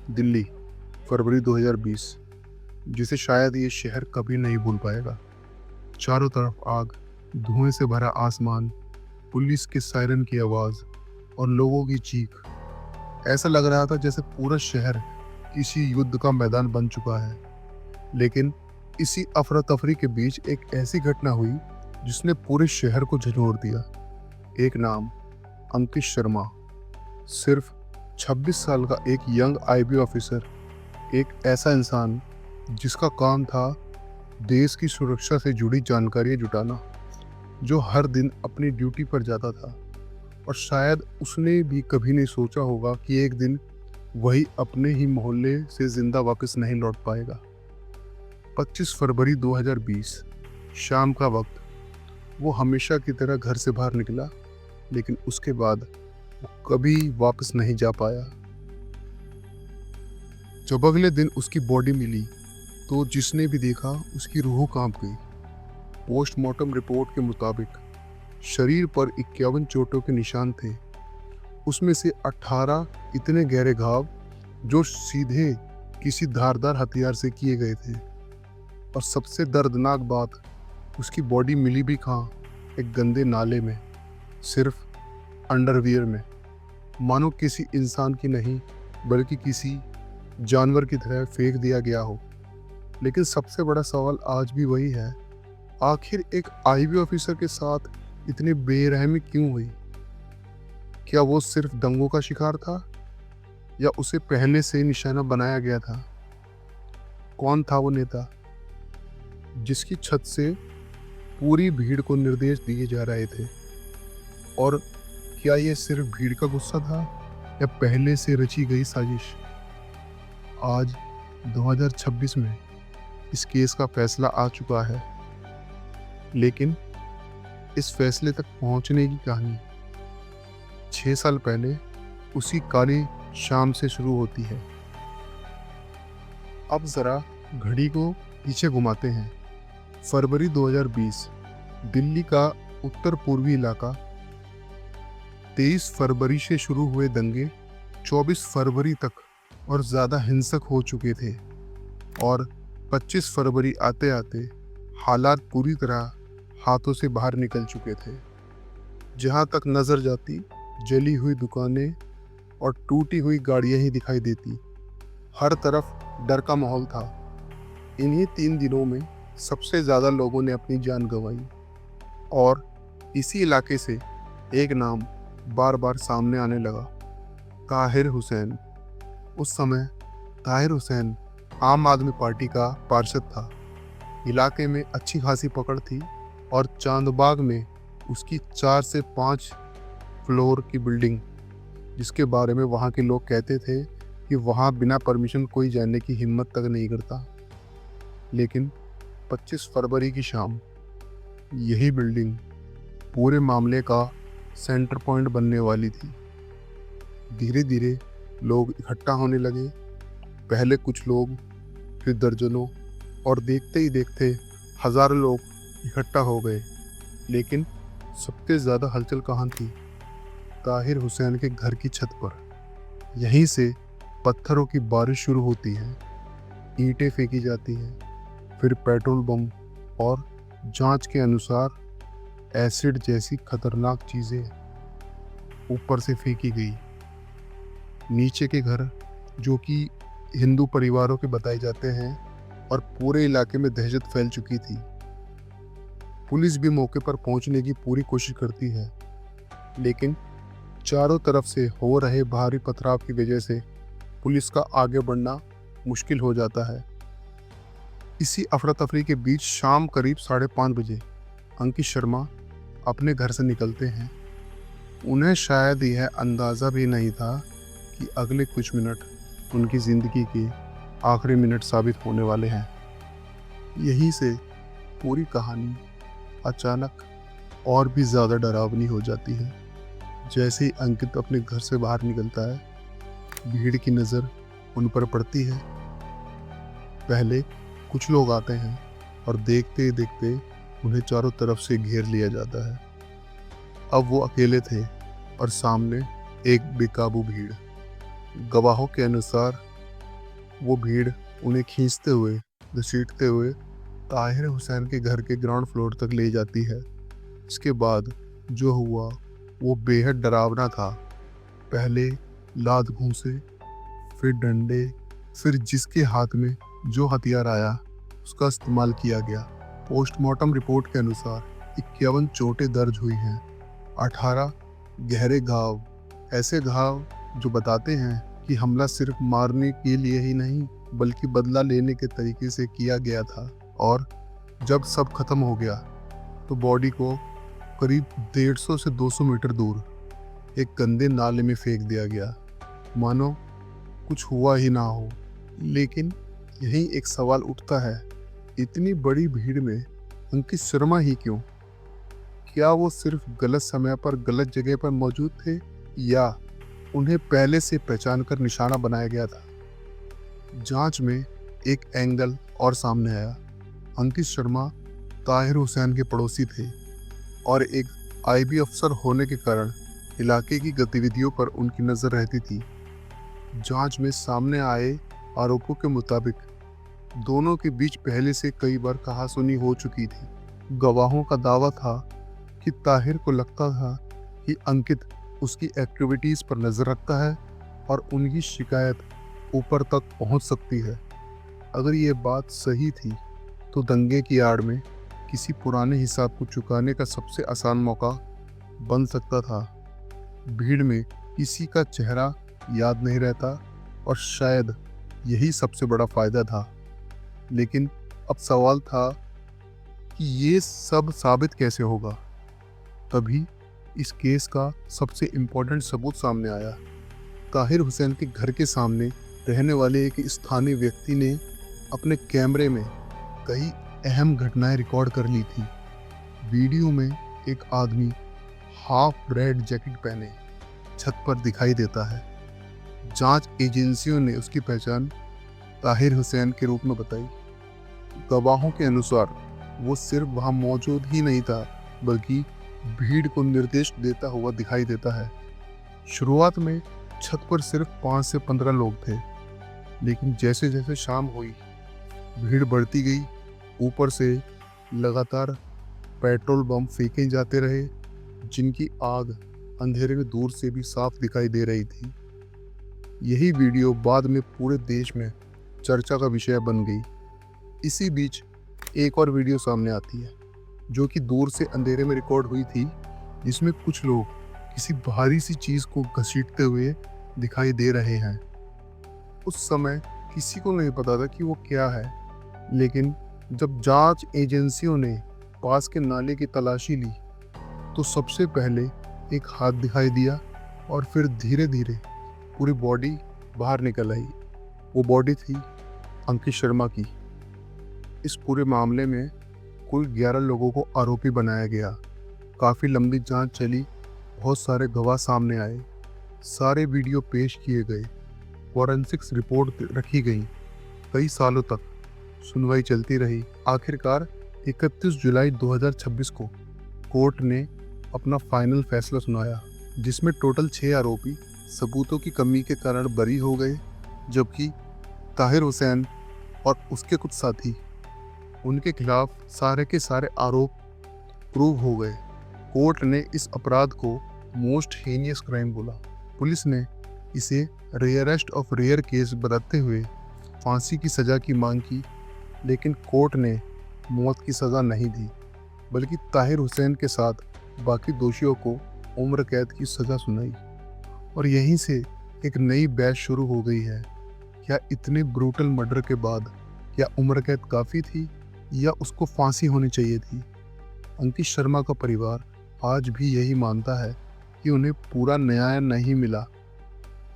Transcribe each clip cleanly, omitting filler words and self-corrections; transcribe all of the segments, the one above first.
दिल्ली, फरवरी 2020, जिसे शायद ये शहर कभी नहीं भूल पाएगा। चारों तरफ आग, धुएं से भरा आसमान, पुलिस के सायरन की आवाज़ और लोगों की चीख। ऐसा लग रहा था जैसे पूरा शहर किसी युद्ध का मैदान बन चुका है। लेकिन इसी अफरा तफरी के बीच एक ऐसी घटना हुई जिसने पूरे शहर को झंझोर दिया। एक नाम, अंकित शर्मा। सिर्फ 26 साल का एक यंग आईबी ऑफिसर, एक ऐसा इंसान जिसका काम था देश की सुरक्षा से जुड़ी जानकारियां जुटाना, जो हर दिन अपनी ड्यूटी पर जाता था। और शायद उसने भी कभी नहीं सोचा होगा कि एक दिन वही अपने ही मोहल्ले से जिंदा वापस नहीं लौट पाएगा। 25 फरवरी 2020, शाम का वक्त। वो हमेशा की तरह घर से बाहर निकला, लेकिन उसके बाद वो कभी वापस नहीं जा पाया। जब अगले दिन उसकी बॉडी मिली तो जिसने भी देखा उसकी रूह कांप गई। पोस्टमार्टम रिपोर्ट के मुताबिक शरीर पर 51 चोटों के निशान थे, उसमें से 18 इतने गहरे घाव जो सीधे किसी धारदार हथियार से किए गए थे। और सबसे दर्दनाक बात, उसकी बॉडी मिली भी कहाँ, एक गंदे नाले में, सिर्फ अंडरवियर में। मानो किसी इंसान की नहीं बल्कि किसी जानवर की तरह फेंक दिया गया हो। लेकिन सबसे बड़ा सवाल आज भी वही है, आखिर एक आईबी ऑफिसर के साथ इतनी बेरहमी क्यों हुई? क्या वो सिर्फ दंगों का शिकार था या उसे पहले से निशाना बनाया गया था? कौन था वो नेता जिसकी छत से पूरी भीड़ को निर्देश दिए जा रहे थे? और क्या ये सिर्फ भीड़ का गुस्सा था या पहले से रची गई साजिश? आज 2026 में इस केस का फैसला आ चुका है, लेकिन इस फैसले तक पहुंचने की कहानी 6 साल पहले उसी काली शाम से शुरू होती है। अब जरा घड़ी को पीछे घुमाते हैं। फरवरी 2020, दिल्ली का उत्तर पूर्वी इलाका। 23 फरवरी से शुरू हुए दंगे 24 फरवरी तक और ज़्यादा हिंसक हो चुके थे, और 25 फरवरी आते आते हालात पूरी तरह हाथों से बाहर निकल चुके थे। जहाँ तक नज़र जाती, जली हुई दुकानें और टूटी हुई गाड़ियाँ ही दिखाई देती। हर तरफ डर का माहौल था। इन्हीं 3 दिनों में सबसे ज़्यादा लोगों ने अपनी जान गंवाई, और इसी इलाके से एक नाम बार बार सामने आने लगा, ताहिर हुसैन। उस समय ताहिर हुसैन आम आदमी पार्टी का पार्षद था। इलाके में अच्छी खासी पकड़ थी, और चांदबाग में उसकी 4 से 5 फ्लोर की बिल्डिंग, जिसके बारे में वहाँ के लोग कहते थे कि वहाँ बिना परमिशन कोई जाने की हिम्मत तक नहीं करता। लेकिन 25 फरवरी की शाम यही बिल्डिंग पूरे मामले का सेंटर पॉइंट बनने वाली थी। धीरे धीरे लोग इकट्ठा होने लगे, पहले कुछ लोग, फिर दर्जनों, और देखते ही देखते हजारों लोग इकट्ठा हो गए। लेकिन सबसे ज़्यादा हलचल कहाँ थी? ताहिर हुसैन के घर की छत पर। यहीं से पत्थरों की बारिश शुरू होती है, ईंटें फेंकी जाती हैं, फिर पेट्रोल बम, और जांच के अनुसार एसिड जैसी खतरनाक चीज़ें ऊपर से फेंकी गई। नीचे के घर, जो कि हिंदू परिवारों के बताए जाते हैं, और पूरे इलाके में दहशत फैल चुकी थी। पुलिस भी मौके पर पहुंचने की पूरी कोशिश करती है, लेकिन चारों तरफ से हो रहे भारी पथराव की वजह से पुलिस का आगे बढ़ना मुश्किल हो जाता है। इसी अफरा तफरी के बीच शाम करीब 5:30 बजे अंकित शर्मा अपने घर से निकलते हैं। उन्हें शायद यह अंदाज़ा भी नहीं था कि अगले कुछ मिनट उनकी ज़िंदगी के आखिरी मिनट साबित होने वाले हैं। यहीं से पूरी कहानी अचानक और भी ज़्यादा डरावनी हो जाती है। जैसे ही अंकित अपने घर से बाहर निकलता है, भीड़ की नज़र उन पर पड़ती है। पहले कुछ लोग आते हैं, और देखते ही देखते उन्हें चारों तरफ से घेर लिया जाता है। अब वो अकेले थे, और सामने एक बेकाबू भीड़। गवाहों के अनुसार वो भीड़ उन्हें खींचते हुए, घसीटते हुए ताहिर हुसैन के घर के ग्राउंड फ्लोर तक ले जाती है। इसके बाद जो हुआ वो बेहद डरावना था। पहले लात घूंसे, फिर डंडे, फिर जिसके हाथ में जो हथियार आया उसका इस्तेमाल किया गया। पोस्टमार्टम रिपोर्ट के अनुसार 51 चोटें दर्ज हुई हैं, 18 गहरे घाव, ऐसे घाव जो बताते हैं कि हमला सिर्फ मारने के लिए ही नहीं बल्कि बदला लेने के तरीके से किया गया था। और जब सब खत्म हो गया तो बॉडी को करीब 150 से 200 मीटर दूर एक गंदे नाले में फेंक दिया गया, मानो कुछ हुआ ही ना हो। लेकिन यही एक सवाल उठता है, इतनी बड़ी भीड़ में अंकित शर्मा ही क्यों? क्या वो सिर्फ गलत समय पर गलत जगह पर मौजूद थे या उन्हें पहले से पहचान कर निशाना बनाया गया था? जांच में एक एंगल और सामने आया। अंकित शर्मा ताहिर हुसैन के पड़ोसी थे और एक आईबी अफसर होने के कारण इलाके की गतिविधियों पर उनकी नज़र रहती थी। जांच में सामने आए आरोपों के मुताबिक दोनों के बीच पहले से कई बार कहासुनी हो चुकी थी। गवाहों का दावा था कि ताहिर को लगता था कि अंकित उसकी एक्टिविटीज़ पर नज़र रखता है और उनकी शिकायत ऊपर तक पहुंच सकती है। अगर ये बात सही थी तो दंगे की आड़ में किसी पुराने हिसाब को चुकाने का सबसे आसान मौका बन सकता था। भीड़ में किसी का चेहरा याद नहीं रहता और शायद यही सबसे बड़ा फायदा था। लेकिन अब सवाल था कि ये सब साबित कैसे होगा। तभी इस केस का सबसे इम्पोर्टेंट सबूत सामने आया। ताहिर हुसैन के घर के सामने रहने वाले एक स्थानीय व्यक्ति ने अपने कैमरे में कई अहम घटनाएं रिकॉर्ड कर ली थी। वीडियो में एक आदमी हाफ रेड जैकेट पहने छत पर दिखाई देता है। जांच एजेंसियों ने उसकी पहचान ताहिर हुसैन के रूप में बताई। गवाहों के अनुसार वो सिर्फ वहां मौजूद ही नहीं था बल्कि भीड़ को निर्देश देता हुआ दिखाई देता है। शुरुआत में छत पर सिर्फ 5 से 15 लोग थे, लेकिन जैसे जैसे शाम हुई भीड़ बढ़ती गई। ऊपर से लगातार पेट्रोल बम फेंके जाते रहे जिनकी आग अंधेरे में दूर से भी साफ दिखाई दे रही थी। यही वीडियो बाद में पूरे देश में चर्चा का विषय बन गई। इसी बीच एक और वीडियो सामने आती है जो कि दूर से अंधेरे में रिकॉर्ड हुई थी, जिसमें कुछ लोग किसी भारी सी चीज़ को घसीटते हुए दिखाई दे रहे हैं। उस समय किसी को नहीं पता था कि वो क्या है, लेकिन जब जांच एजेंसियों ने पास के नाले की तलाशी ली तो सबसे पहले एक हाथ दिखाई दिया और फिर धीरे धीरे पूरी बॉडी बाहर निकल आई। वो बॉडी थी अंकित शर्मा की। इस पूरे मामले में कुल 11 लोगों को आरोपी बनाया गया। काफ़ी लंबी जांच चली, बहुत सारे गवाह सामने आए, सारे वीडियो पेश किए गए, फॉरेंसिक्स रिपोर्ट रखी गई। कई सालों तक सुनवाई चलती रही। आखिरकार 31 जुलाई 2026 को कोर्ट ने अपना फाइनल फैसला सुनाया, जिसमें टोटल 6 आरोपी सबूतों की कमी के कारण बरी हो गए, जबकि ताहिर हुसैन और उसके कुछ साथी, उनके खिलाफ सारे के सारे आरोप प्रूव हो गए। कोर्ट ने इस अपराध को मोस्ट हीनियस क्राइम बोला। पुलिस ने इसे रेयरेस्ट ऑफ रेयर केस बताते हुए फांसी की सज़ा की मांग की, लेकिन कोर्ट ने मौत की सज़ा नहीं दी, बल्कि ताहिर हुसैन के साथ बाकी दोषियों को उम्र कैद की सज़ा सुनाई। और यहीं से एक नई बहस शुरू हो गई है। क्या इतने ब्रूटल मर्डर के बाद क्या उम्र कैद काफ़ी थी या उसको फांसी होनी चाहिए थी? अंकित शर्मा का परिवार आज भी यही मानता है कि उन्हें पूरा न्याय नहीं मिला।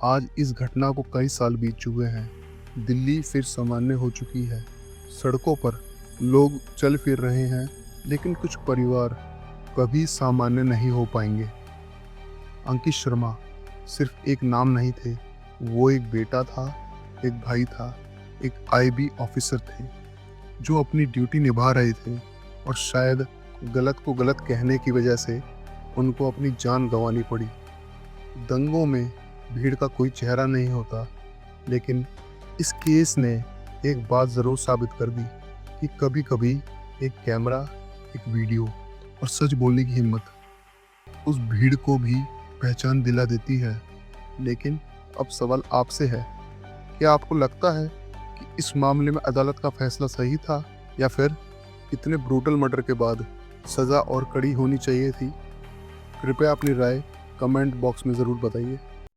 आज इस घटना को कई साल बीत चुके हैं। दिल्ली फिर सामान्य हो चुकी है। सड़कों पर लोग चल फिर रहे हैं, लेकिन कुछ परिवार कभी सामान्य नहीं हो पाएंगे। अंकित शर्मा सिर्फ एक नाम नहीं थे, वो एक बेटा था, एक भाई था, एक आईबी ऑफिसर थे जो अपनी ड्यूटी निभा रहे थे और शायद गलत को गलत कहने की वजह से उनको अपनी जान गंवानी पड़ी। दंगों में भीड़ का कोई चेहरा नहीं होता, लेकिन इस केस ने एक बात ज़रूर साबित कर दी कि कभी कभी एक कैमरा, एक वीडियो और सच बोलने की हिम्मत उस भीड़ को भी पहचान दिला देती है। लेकिन अब सवाल आपसे है, क्या आपको लगता है कि इस मामले में अदालत का फैसला सही था, या फिर इतने ब्रूटल मर्डर के बाद सज़ा और कड़ी होनी चाहिए थी? कृपया अपनी राय कमेंट बॉक्स में ज़रूर बताइए।